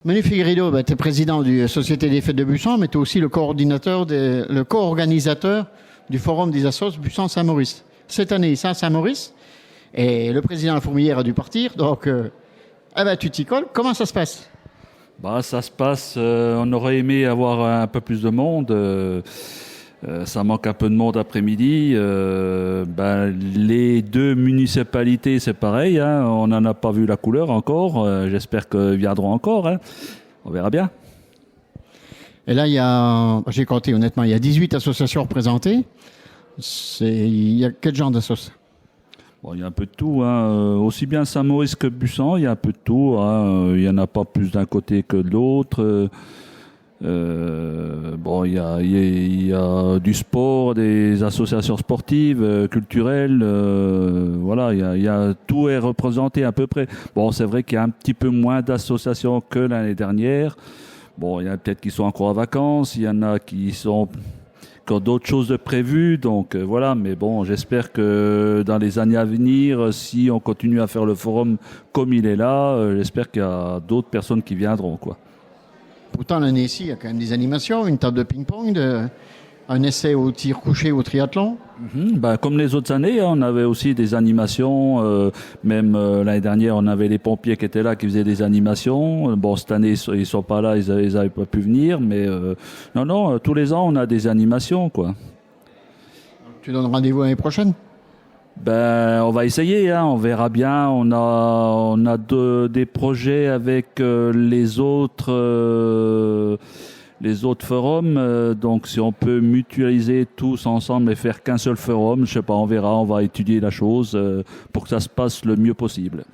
Manu Figueiredo, tu es président de la Société des Fêtes de Busan, mais tu es aussi le co-organisateur du Forum des Assos Busan-Saint-Maurice. Cette année, c'est à Saint-Maurice, et le président de la Fourmilière a dû partir, donc tu t'y colles. Comment ça se passe? Ça se passe, on aurait aimé avoir un peu plus de monde. Ça manque un peu de monde après-midi. Les deux municipalités, c'est pareil. Hein, on n'en a pas vu la couleur encore. J'espère qu'ils viendront encore. Hein. On verra bien. Et là, j'ai compté honnêtement, il y a 18 associations représentées. Il y a quel genre d'associations? Bon, il y a un peu de tout. Hein. Aussi bien Saint-Maurice que Busan, il y a un peu de tout. Hein. Il n'y en a pas plus d'un côté que de l'autre. Il y a du sport, des associations sportives, culturelles, tout est représenté à peu près. Bon, c'est vrai qu'il y a un petit peu moins d'associations que l'année dernière. Bon, il y en a peut-être qui sont encore en vacances, il y en a qui ont d'autres choses de prévues, donc voilà. Mais bon, j'espère que dans les années à venir, si on continue à faire le forum comme il est là, j'espère qu'il y a d'autres personnes qui viendront, quoi. Pourtant, l'année ici, il y a quand même des animations, une table de ping-pong, un essai au tir couché au triathlon. Comme les autres années, hein, on avait aussi des animations. Même l'année dernière, on avait les pompiers qui étaient là, qui faisaient des animations. Bon, cette année, ils sont pas là, ils avaient pas pu venir. Mais tous les ans, on a des animations, quoi. Tu donnes rendez-vous l'année prochaine? On va essayer, hein, on verra bien. On a des projets avec les autres forums. Donc, si on peut mutualiser tous ensemble et faire qu'un seul forum, je sais pas, on verra. On va étudier la chose pour que ça se passe le mieux possible.